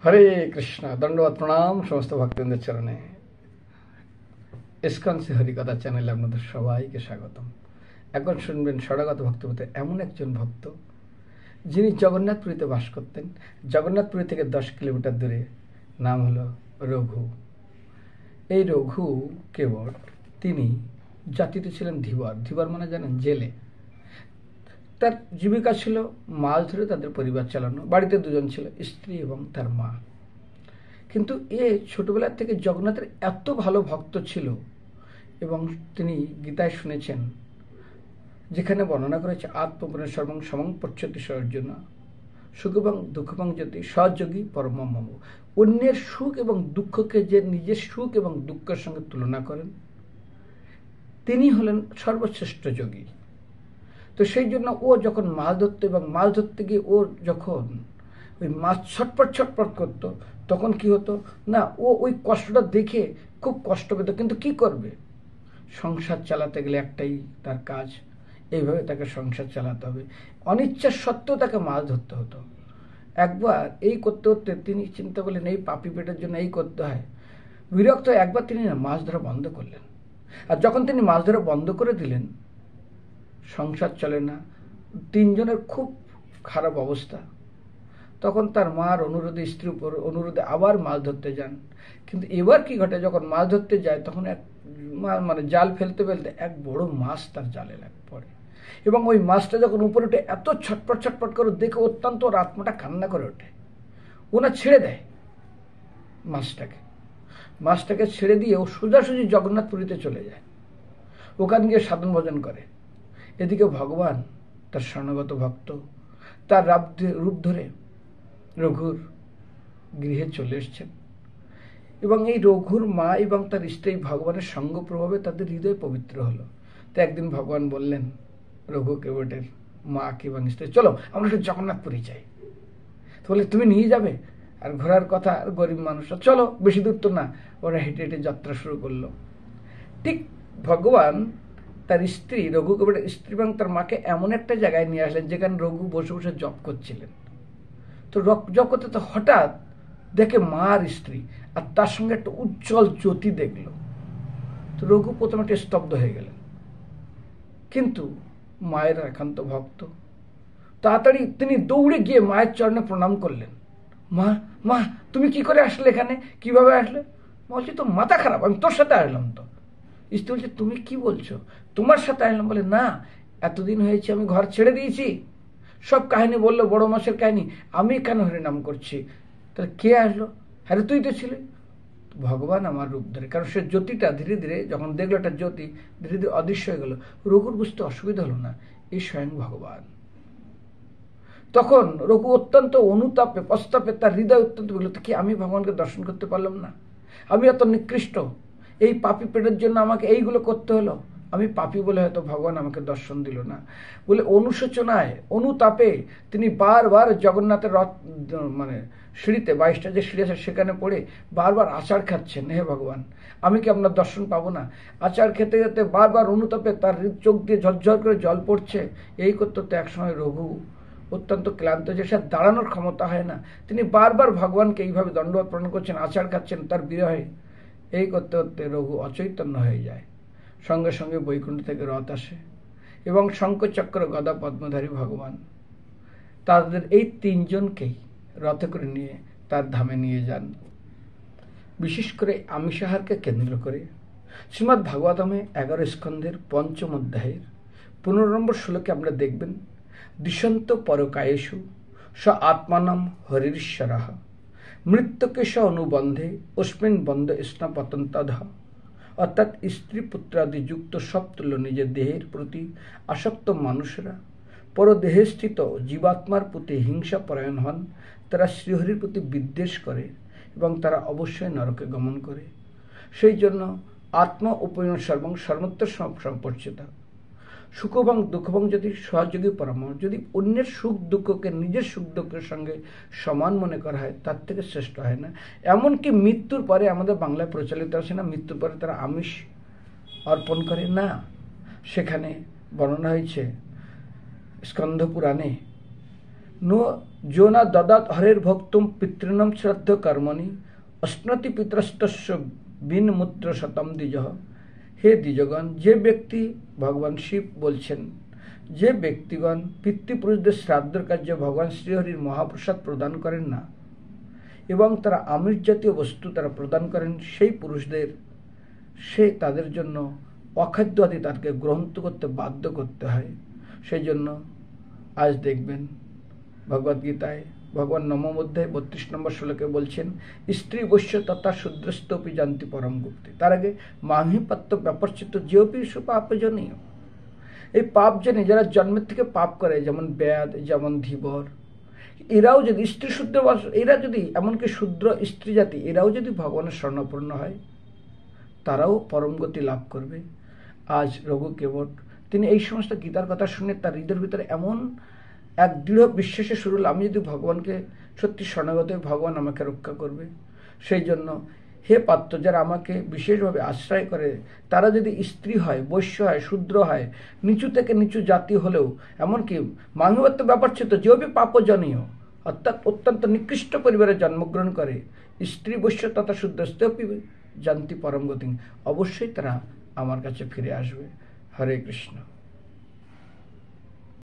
হরে কৃষ্ণ। দণ্ডবত প্রণাম সমস্ত ভক্তবৃন্দের চরণে। ইসকন শ্রী হরিকথা চ্যানেলে আপনাদের সবাইকে স্বাগতম। এখন শুনবেন ষড়াগত ভক্তপথে এমন একজন ভক্ত যিনি জগন্নাথপুরীতে বাস করতেন। জগন্নাথপুরী থেকে 10 কিলোমিটার দূরে। নাম হলো রঘু। এই রঘু কেবল তিনি জাতিতে ছিলেন ধীবর। ধীবর মানে জানেন, জেলে। তার জীবিকা ছিল মাছ ধরে তাদের পরিবার চালানো। বাড়িতে দুজন ছিল, স্ত্রী এবং তার মা। কিন্তু এ ছোটবেলা থেকে জগন্নাথের এত ভালো ভক্ত ছিল এবং তিনি গীতায় শুনেছেন, যেখানে বর্ণনা করেছে আত্মপূর্ণ সর্বং সমং পচ্যতি সর্জনা সুখবং দুঃখবং জ্যোতি সহযোগী পরম মম। অন্যের সুখ এবং দুঃখকে যে নিজের সুখ এবং দুঃখের সঙ্গে তুলনা করেন, তিনি হলেন সর্বশ্রেষ্ঠ যোগী। তো সেই জন্য ও যখন মাছ ধরতো এবং মাছ ধরতে গিয়ে ও যখন ওই মাছ ছটপট ছটপট করতো, তখন কি হতো না, ও ওই কষ্টটা দেখে খুব কষ্ট পেত। কিন্তু কি করবে, সংসার চালাতে গেলে একটাই তার কাজ, এইভাবে তাকে সংসার চালাতে হবে। অনিচ্ছার সত্ত্বেও তাকে মাছ ধরতে হতো। একবার এই করতে করতে তিনি চিন্তা করলেন, এই পাপি পেটের জন্য এই করতে হয়। বিরক্ত একবার তিনি মাছ ধরা বন্ধ করলেন। আর যখন তিনি মাছ ধরা বন্ধ করে দিলেন, সংসার চলে না, 3 জনের খুব খারাপ অবস্থা। তখন তার মার অনুরোধে, স্ত্রীর উপর অনুরোধে আবার মাছ ধরতে যান। কিন্তু এবার কি ঘটে, যখন মাছ ধরতে যায় তখন এক জাল ফেলতে ফেলতে এক বড় মাছ তার জালে পড়ে এবং ওই মাছটা যখন উপরে উঠে এত ছটপট ছটপট করে দেখে অত্যন্ত ওর আত্মাটা কান্না করে ওঠে। ওনা ছেড়ে দেয় মাছটাকে ছেড়ে দিয়ে ও সোজাসুজি জগন্নাথপুরীতে চলে যায়। ওখান গিয়ে সাধন ভজন করে। এদিকে ভগবান তার শরণাগত ভক্ত তার রূপ ধরে রঘুর গৃহে চলে এসছেন এবং এই রঘুর মা এবং তার স্ত্রী ভগবানের সঙ্গ প্রভাবে তাদের হৃদয় পবিত্র হলো। তো একদিন ভগবান বললেন রঘু কেবটের মাকে এবং স্ত্রী, চলো আমরা একটু জগন্নাথপুরী যাই। তো বলে, তুমি নিয়ে যাবে? আর ঘোরার কথা, আর গরিব মানুষ, চলো, বেশি দূর তো না। ওরা হেঁটে হেঁটে যাত্রা শুরু করলো। ঠিক ভগবান তার স্ত্রী, রঘু কেবটের স্ত্রী এবং তার মাকে এমন একটা জায়গায় নিয়ে আসলেন যেখানে রঘু বসে বসে জপ করছিলেন। তো জপ করতে তো হঠাৎ দেখে মা আর স্ত্রী, আর তার সঙ্গে একটা উজ্জ্বল জ্যোতি দেখল। তো রঘু প্রথমে একটা স্তব্ধ হয়ে গেলেন। কিন্তু মায়ের একান্ত ভক্ত, তাড়াতাড়ি তিনি দৌড়ে গিয়ে মায়ের চরণে প্রণাম করলেন। মা মা তুমি কি করে আসলে এখানে, কিভাবে আসলে? বলছি, তো মাথা খারাপ, আমি তোর সাথে আসলাম। তো স্ত্রী বলছে, তুমি কি বলছো, তোমার সাথে আসলাম? বলে, না, এতদিন হয়েছে আমি ঘর ছেড়ে দিয়েছি। সব কাহিনী বললো, বড় মাসের কাহিনী, আমি কেন হরিনাম করছি? তাহলে কে আসলো? আরে তুই তো ছিলি। ভগবান আমার রূপ ধরে, কারণ সে জ্যোতিটা ধীরে ধীরে যখন দেখলো একটা জ্যোতি ধীরে ধীরে অদৃশ্য হয়ে গেল, রঘুর বুঝতে অসুবিধা হলো না, এই স্বয়ং ভগবান। তখন রঘু অত্যন্ত অনুতাপে পস্তাপে তার হৃদয় অত্যন্ত বলল, কি আমি ভগবানকে দর্শন করতে পারলাম না? আমি এত নিকৃষ্ট, এই পাপি পেটের জন্য আমাকে এইগুলো করতে হলো। আমি পাপী বলে হয়তো ভগবান আমাকে দর্শন দিল না। বলে অনুশোচনায় অনুতাপে তিনি বারবার জগন্নাথের রথ সিঁড়িতে 22টা যে সিঁড়ি আছে সেখানে পড়ে বারবার আচার খাচ্ছেন, হে ভগবান আমি কি আপনার দর্শন পাবো না? আচার খেতে খেতে বারবার অনুতাপে তার চোখ দিয়ে ঝরঝর করে জল পড়ছে। এই করতে করতে একসময় রঘু অত্যন্ত ক্লান্ত, যে সে দাঁড়ানোর ক্ষমতা হয় না, তিনি বারবার ভগবানকে এইভাবে দণ্ডবত প্রণাম করছেন, আচার খাচ্ছেন তার বিরহে। এই করতে করতে রঘু অচৈতন্য হয়ে যায়। সঙ্গে সঙ্গে বৈকুণ্ঠ থেকে রথ আসে এবং শঙ্খচক্র গদা পদ্মধারী ভগবান তাদের এই 3 জনকেই রথে করে নিয়ে তার ধামে নিয়ে যান। বিশেষ করে আমিষাহারকে কেন্দ্র করে শ্রীমদ্ ভাগবতমে 11 স্কন্ধের 5ম অধ্যায়ের 15 নম্বর শ্লোকে আমরা দেখবেন, দিশন্ত পরকায়েষু স আত্মানম হরিশ্বরঃ মৃত্যুকে স অনুবন্ধে অস্মিন বন্ধ স্নাপতন্তধ। অর্থাৎ স্ত্রী পুত্রাদি যুক্ত সবতুল্য নিজের দেহের প্রতি আসক্ত মানুষরা পরদেহে স্থিত জীবাত্মার প্রতি হিংসা পরায়ণ হন। তারা শ্রীহরির প্রতি বিদ্বেষ করে এবং তারা অবশ্যই নরকে গমন করে। সেই জন্য আত্ম উপয়ন সর্বং সর্বত্র সম্পর্চিতা সুখবং দুঃখবং যদি সহযোগী পরামর্শ, যদি অন্যের সুখ দুঃখকে নিজের সুখ দুঃখের সঙ্গে সমান মনে করা হয়, তার থেকে শ্রেষ্ঠ হয় না। এমনকি মৃত্যুর পরে আমাদের বাংলায় প্রচলিত আছে না, মৃত্যুর পরে তারা আমিষ অর্পণ করে না। সেখানে বর্ণনা হয়েছে স্কন্ধ পুরাণে, जो न ददात हरेर भक्तुम पितृणम श्रद्ध कर्मणि अश्नति पितरस्तस्य बिन मूत्र शतम द्विजः। হে দ্বিজগণ, যে ব্যক্তি, ভগবান শিব বলছেন, যে ব্যক্তিগণ পিতৃপুরুষদের শ্রাদ্ধের কার্যে ভগবান শ্রীহরির মহাপ্রসাদ প্রদান করেন না এবং তারা আমিষ জাতীয় বস্তু তারা প্রদান করেন, সেই পুরুষদের তাদের জন্য অখাদ্য আদি তাদেরকে গ্রহণ করতে বাধ্য করতে হয়। সেই জন্য আজ দেখবেন ভগবদ্গীতায় ভগবান নবম অধ্যায় 32 নম্বর শ্লোকে বলছেন, স্ত্রী বৈশ্য তথা শূদ্রস্তপি জানতি পরম গুপ্তি। তার আগে মাহিপাত্য ব্যাপর্চিত যেওপি সুপাপজনীয়, এই পাপ জেনে যারা জন্মের থেকে পাপ করে, যেমন ব্যাদ, যেমন ধীবর, এরাও যদি স্ত্রী শুদ্ধ, এরা যদি এমনকি শূদ্র স্ত্রী জাতি, এরাও যদি ভগবানের শরণাপন্ন হয়, তারাও পরম গতি লাভ করবে। আজ রঘু কেবট তিনি এই সমস্ত গীতার কথা শুনে তার হৃদয়ের ভিতরে এমন এক দৃঢ় বিশ্বাসে শুরু হল, আমি যদি ভগবানকে সত্যি শরণাগত হই, ভগবান আমাকে রক্ষা করবে। সেই জন্য হে পাত্র, যারা আমাকে বিশেষভাবে আশ্রয় করে, তারা যদি স্ত্রী হয়, বৈশ্য হয়, শূদ্র হয়, নিচু থেকে নিচু জাতি হলেও, এমনকি মাঙ্গবত্ব ব্যাপারচ্ছিত যেও পাপজনীয়, অর্থাৎ অত্যন্ত নিকৃষ্ট পরিবারে জন্মগ্রহণ করে, স্ত্রী বৈশ্য তথা শূদ্রস্তপি জানতি পরম গতি, অবশ্যই তারা আমার কাছে ফিরে আসবে। হরে কৃষ্ণ।